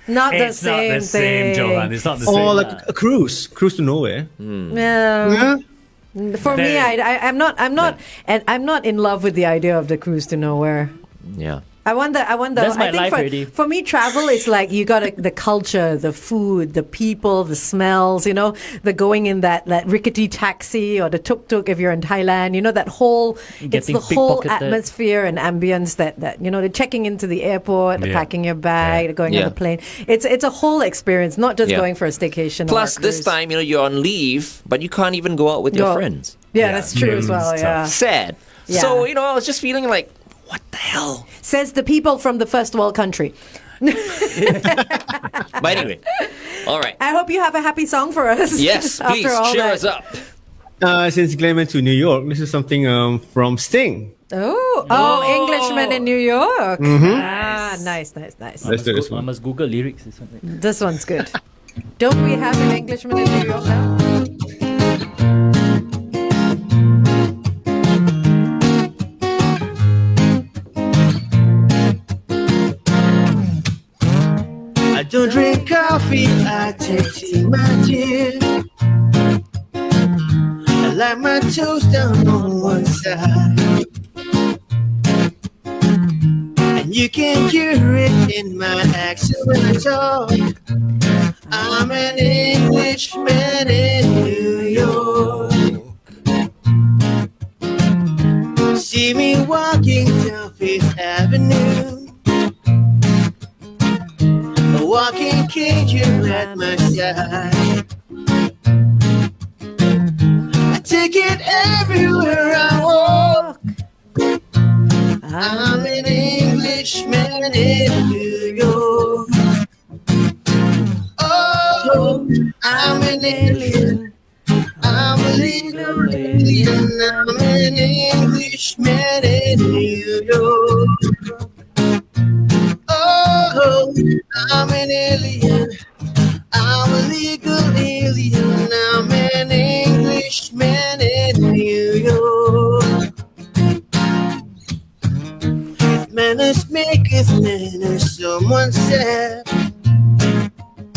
Not the It's not same the same, thing. Johan. It's not the same. Or like a cruise to nowhere. Yeah. For me, There- I'm not in love with the idea of the cruise to nowhere. Yeah. I wonder. That's my I think life already. for me, travel is like you got the culture, the food, the people, the smells. You know, the going in that rickety taxi or the tuk-tuk if you're in Thailand. You know that whole it's Getting the whole pickpocketed. atmosphere and ambience that you know the checking into the airport, the Yeah. packing your bag, the going Yeah. on the plane. It's a whole experience, not just Yeah. going for a staycation. Plus, or a this cruise. time, you're on leave, but you can't even go out with your No. friends. Yeah, that's true as well. It's Yeah. Sad. Yeah. So, I was just feeling like, what the hell? Says the people from the first world country. But anyway, all right. I hope you have a happy song for us. Yes, please, after all cheer that. us up. Since Glenn went to New York, this is something from Sting. Englishman in New York. Nice. Let's do this I one. must Google lyrics or something. This one's good. Don't we have an Englishman in New York now? I don't drink coffee, I take tea, my dear. I like my toast down on one side. And you can hear it in my accent when I talk. I'm an Englishman in New York. See me walking down Fifth Avenue. A walking cajun at my side. I take it everywhere I walk. I'm an Englishman in New York. Oh, I'm an alien. I'm a legal alien. I'm an Englishman in New York. Oh, I'm an alien. I'm a legal alien. I'm an Englishman in New York. If manners maketh manners, someone said,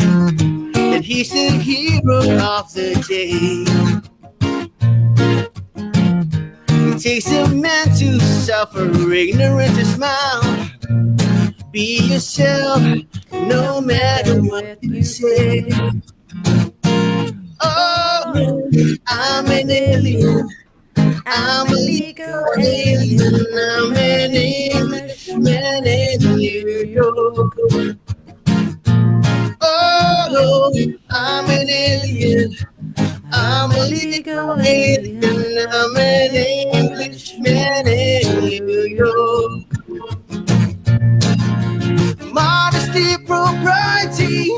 and he's the hero of the day. It takes a man to suffer ignorance to smile. Be yourself, no matter what you say. Oh, I'm an alien. I'm a legal alien. I'm an Englishman in New York. Oh, I'm an alien. I'm a legal alien. I'm an Englishman in New York. Modesty, propriety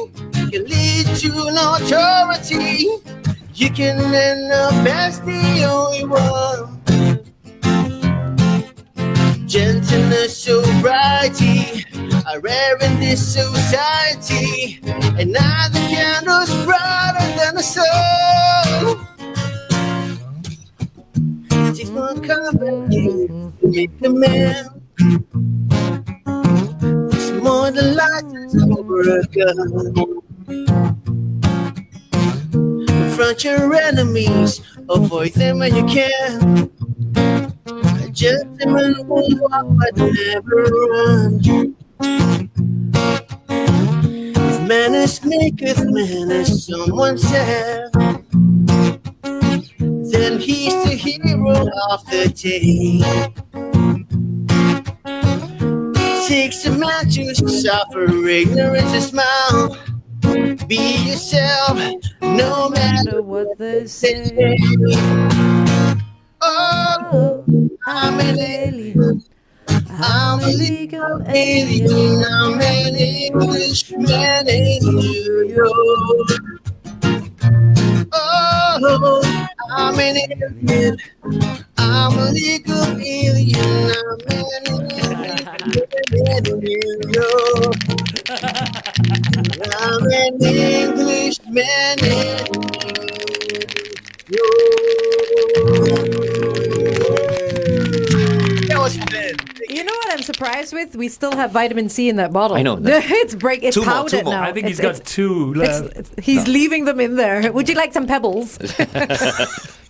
can lead to notoriety. You can end up as the only one. Gentleness, sobriety are rare in this society, and now the candle's brighter than the sun. Take one company to make a man. It's more than light over a gun. Confront your enemies, avoid them when you can. A gentleman will walk but never run. If manners maketh manners, someone said, then he's the hero of the day. It takes a man to suffer ignorance to smile. Be yourself, no matter what they say. Oh, I'm an alien. I'm a legal alien. I'm an Englishman in New York. Oh, I'm an alien. I'm a legal alien. I'm an Englishman in New York. I'm an Englishman in New York. You know what I'm surprised with? We still have vitamin C in that bottle. I know. It's Two more, powdered more. now. I think he's It's- got two left. He's leaving them in there. Would you like some pebbles?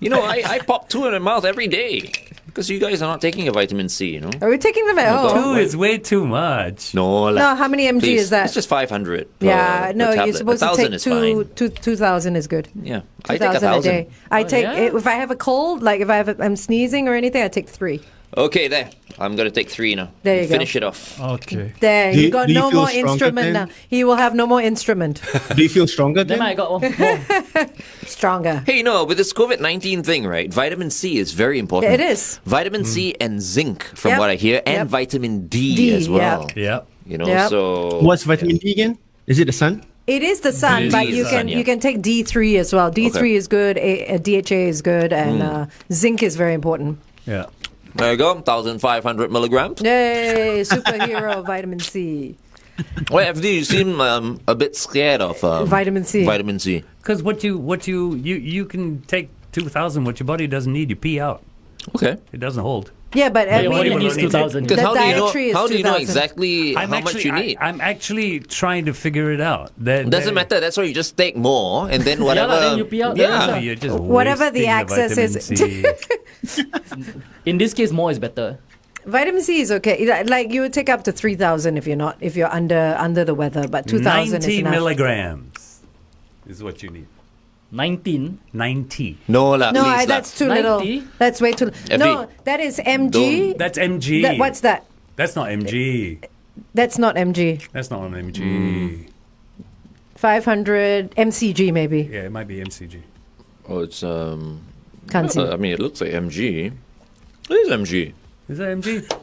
You know, I pop 2 in my mouth every day because you guys are not taking a vitamin C, you know? Are we taking them at Oh, home? Two is way too much. No, No, how many mg please. is that? It's just 500 per, Yeah, per no, tablet. you're supposed to 1,000 take is fine. 2,000 is good. Yeah, I take 2,000 a 1,000. day. I take yeah? if I have a cold, like if I'm sneezing or anything, I take 3. Okay, there. I'm going to take 3 now. There you go. Finish it off. Okay. There, Do you you- got do you no feel more stronger instrument then? now. He will have no more instrument. Do you feel stronger Then then? I got one more. Stronger. Hey, you know, with this COVID-19 thing, right? Vitamin C is very important. It is. Vitamin C and zinc, from Yep. what I hear, and Yep. vitamin D, D, as well. Yeah. You know, Yep. so What's vitamin D again? Is it the sun? It is the sun, It is but the you sun, can yeah. you can take D3 as well. D3 Okay. is good. DHA is good, and zinc is very important. Yeah. there you go, 1,500 milligrams. Yay, superhero vitamin C. Well, FD, you seem a bit scared of Vitamin C. Vitamin C. Because what you can take 2,000. What your body doesn't need, you pee out. Okay. It doesn't hold. Yeah, but I Your body mean, needs 2,000. Because The how do you know? dietary is How do you know 2,000. exactly how much you need? I'm actually trying to figure it out. Doesn't matter. That's why you just take more, and then whatever. then you pee out the Yeah. rest. You're just Whatever the wasting access vitamin is. C. In this case, more is better. vitamin C is okay. Like you would take up to 3,000 if you're under the weather, but 2,000 is 90 enough. milligrams is what you need. 19. 90. No lah, No, please lah. that's too little. 90? That's way too. FD. No, that is mg. That's mg. What's that? That's not mg. That's not mg. That's not an mg. 500 mcg maybe. Yeah, it might be mcg. Oh, it's Can't see. I mean, it looks like MG. It is MG. Is that mg?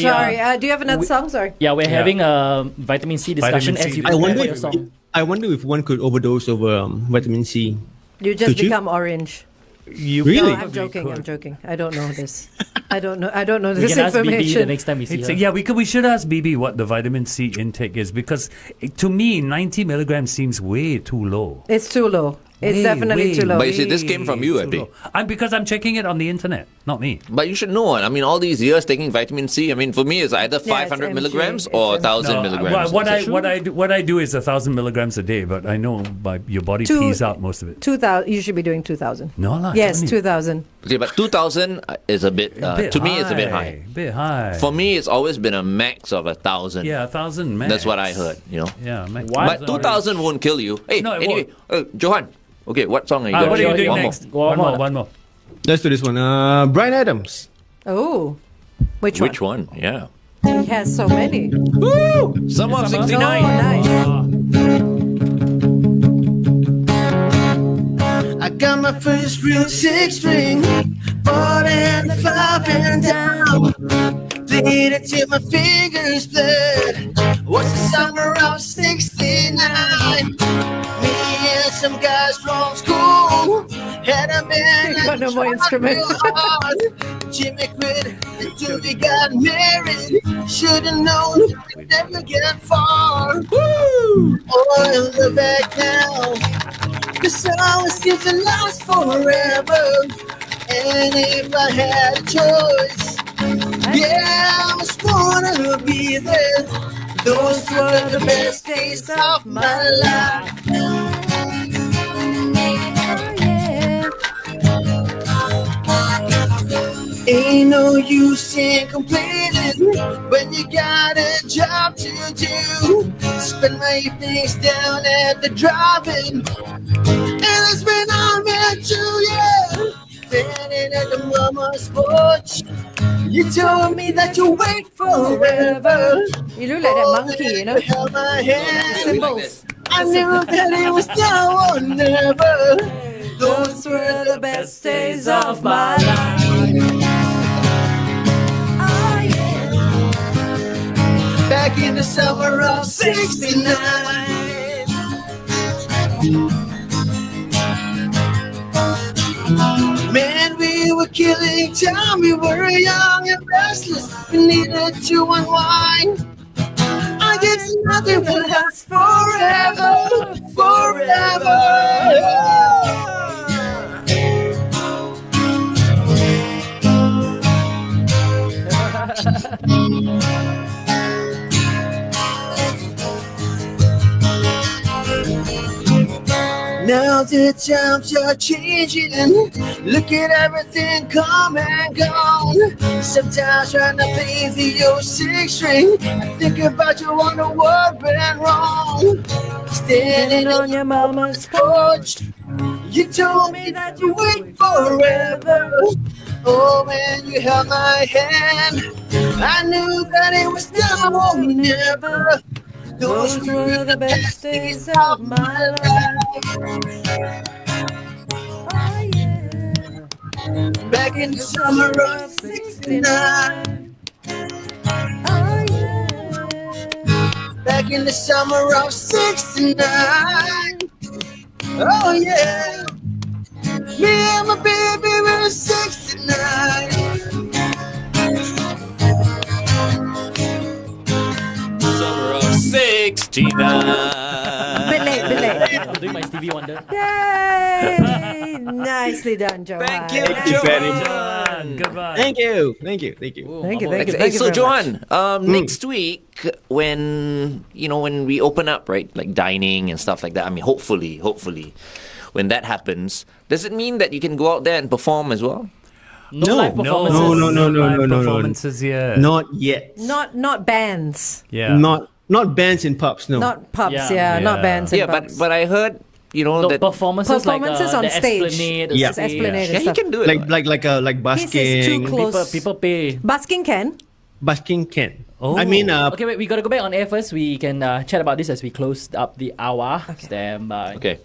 Sorry, do you have another song? Sorry. Yeah, we're Yeah. having a vitamin C discussion Vitamin C. as you I prepare wonder for your if song. I wonder if one could overdose over vitamin C. You just Could you? become orange. You Really? No, I'm joking. I'm joking. I don't know this. I don't know We this can ask BB the information. next time we see her. Yeah, we should ask BB what the vitamin C intake is because to me 90 milligrams seems way too low. It's too low. It's Way, definitely way, too low. But you see, this came from you, too Abby. low. Because I'm checking it on the internet, not me. But you should know. I mean, all these years taking vitamin C. I mean, for me, it's either it's 500 MG, milligrams it's or MG. 1,000 No, milligrams. what I do is 1,000 milligrams a day, but I know your body Two- pees out most of it. 2,000. You should be doing 2,000. No, lah, Yes, 20. 2,000. Okay, but 2,000 is a bit. To me, it's a bit high. Bit high. For me, it's always been a max of 1,000. Yeah, 1,000 max. That's what I heard. You know. Yeah, max. But 2,000 won't kill you. Hey, No, it anyway, Johan. Okay, what song are you going What are you doing One next? more. One more. Let's do this one. Brian Adams. Oh, which one? Yeah. He has so many. Woo! Summer of 69. Oh, nice. I got my first real 6-string, bought and 5 and down. Played it till my fingers bled. Was the summer of 69. Me and some guys from school had a band. You got no more instrument. Jimmy quit and Judy got married. Should've known we'd never get far. Woo! Oh, look back now. The song was still to last forever. And if I had a choice, yeah, I was gonna be there. Those were the best days of my life. Ain't no use in complaining when you got a job to do. Spend my evenings down at the drive-in, and it's been on me too, yeah. Standing at the mama's porch, you told me that you wait forever. You look like that monkey, you know. Held my hand. Symbols. I knew that it was now or never. Those were the best days of my life. Back in the summer of 69. Man, we were killing time. We were young and restless. We needed to unwind. I guess nothing will last forever, forever. Now the times are changing. Look at everything come and gone. Sometimes when I play the old six string, I think about you, wonder what went wrong. Standing on your mama's porch, you told me that you wait forever. Oh, when you held my hand, I knew that it was now or never. Those were the best days of my life. Oh, yeah. Back in the summer of '69. Oh, yeah. Back in the summer of '69. Oh, yeah. Me and my baby were 69. Summer of 69. Bit late. I'm doing my Stevie Wonder. Yay! Nicely done, Johan. Thank you, Thank you very much. Johan. Goodbye. Thank you. Thank you. Okay, Thank you so very Johan, much. next week when we open up, right, like dining and stuff like that. I mean, hopefully, when that happens, does it mean that you can go out there and perform as well? No live performances. No. live performances yet. Not yet. Not bands. Yeah. Not bands in pubs. No. Not pubs, Yeah. not bands in Yeah, pubs. but I heard No, that performances like Performances on the stage. Esplanade, Yeah. Esplanade yeah, and you stuff. can do it. like This is too busking. close. People pay. Busking can. Busking can. Oh. I mean, Okay, wait, we gotta go back on air first. We can chat about this as we close up the hour. Stand by. Okay.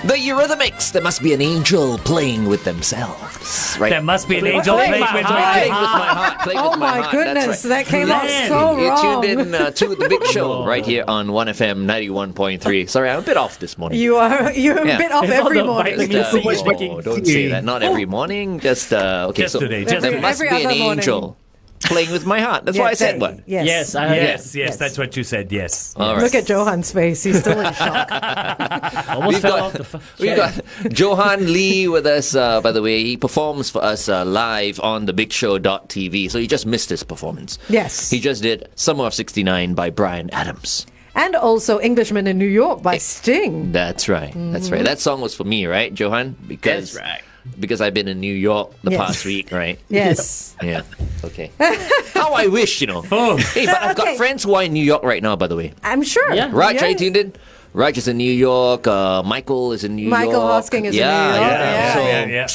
The Eurythmics. There must be an angel playing with themselves. Right. There must be an angel Wait, playing with wait. my Playing with heart. my heart. Playing Oh with my my heart. goodness, That's right. that came out Man, so You wrong. tuned in to the Big Show right here on 1FM 91.3 Sorry, I'm a bit off this morning. You're Yeah. a bit off It's all every the morning. vitamin C. Oh, don't say that. Not every morning. Just okay. Just so today, just there today. must be Every an other morning. angel playing with my heart. That's why I said one. Yes. Yes, I heard Yes, it. yes, that's what you said. Yes. All right. Look at Johan's face. He's still in shock. Almost We've fell got, off the we've got Johan Lee with us, by the way. He performs for us live on thebigshow.tv. So you just missed his performance. Yes. He just did Summer of '69 by Bryan Adams. And also Englishman in New York by Sting. That's right. That's right. That song was for me, right, Johan? Because, That's right. Because I've been in New York the Yes. past week, right? Yes. Yeah. Okay. How I wish, Oh. Hey, but I've got Okay. friends who are in New York right now, by the way. I'm sure. Yeah. Raj, Yeah. are you tuned in? Raj is in New York. Michael is in New Michael York. Hosking is in yeah, New York, Yeah, yeah. So, yeah.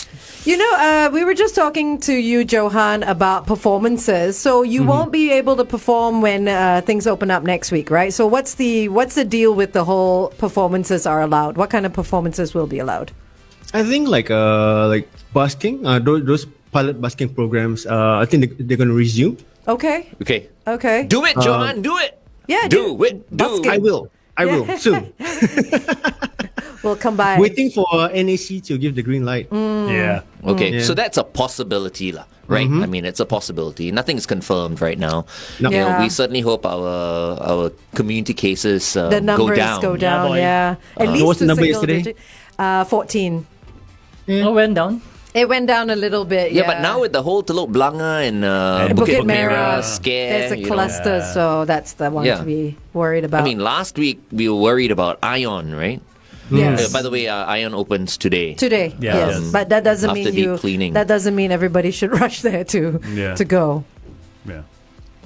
You know, we were just talking to you, Johan, about performances. So you won't be able to perform when things open up next week, right? So what's the deal with the whole performances are allowed? What kind of performances will be allowed? I think like busking. Those pilot busking programs. I think they're gonna resume. Okay. Okay. Do it, Johan. Do it. Yeah. Do it. Do Busking. I will soon. We'll come by. Waiting for NAC to give the green light. Yeah. Okay, Yeah. so that's a possibility, right? I mean, it's a possibility. Nothing's confirmed right now. No. You know, Yeah. we certainly hope our community cases the numbers go down. boy. Yeah. At least what's the to number single yesterday? digit. 14. Oh, went down. It went down a little bit. Yeah, but now with the whole Telok Blangah and Bukit Bukit Merah, Merah scare, there's a cluster, so that's the one Yeah. to be worried about. I mean, last week we were worried about Ion, right? yes. By the way, Ion opens today. Today, Yeah. yes, but that doesn't After mean deep cleaning. That doesn't mean everybody should rush there to go. Yeah.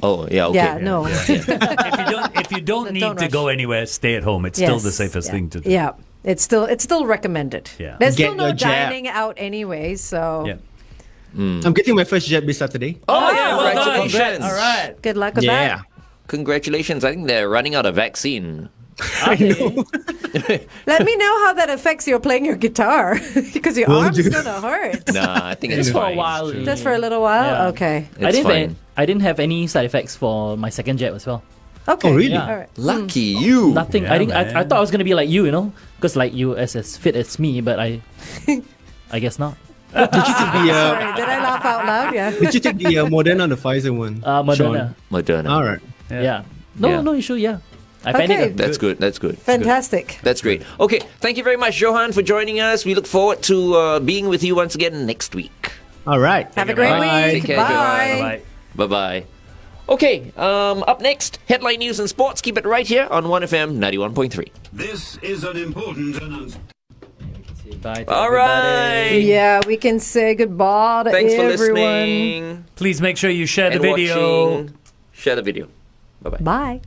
Oh, yeah, okay. Yeah, no. If you don't need Don't to rush. go anywhere, stay at home. It's Yes. still the safest Yeah. thing to do. Yeah, it's still recommended. Yeah. There's Get still no your jab. dining out anyway, so Yeah. I'm getting my first jab this Saturday. Oh, yeah, well done. congratulations. All right. good luck with Yeah. that. Congratulations. I think they're running out of vaccine. Let me know how that affects your playing your guitar because your Will arm's do. gonna hurt. Nah, I think it's Just for a fine. while. Just for a little while. Yeah. Okay. It's fine. I didn't have any side effects for my second jab as well. Okay. Oh, really? Yeah. All right. Lucky you. Nothing. Yeah, I didn't. man. I thought I was gonna be like you, because like you as fit as me, but I guess not. Did you take the Sorry, did I laugh out loud? Yeah. Did you take the Moderna or the Pfizer one? Moderna. Moderna. All right. Yeah. No, Yeah. no issue. Yeah. I Okay. panicked. That's good. That's good. Fantastic. That's great. Okay, thank you very much, Johan, for joining us. We look forward to being with you once again next week. All right. Have a great Bye. week. Take care, Bye. Johan. Bye-bye. Okay, up next, headline news and sports. Keep it right here on 1FM 91.3. This is an important announcement. Bye to All everybody. right. Yeah, we can say goodbye to Thanks for everyone. listening Please make sure you share the and video. watching. Share the video. Bye-bye. Bye.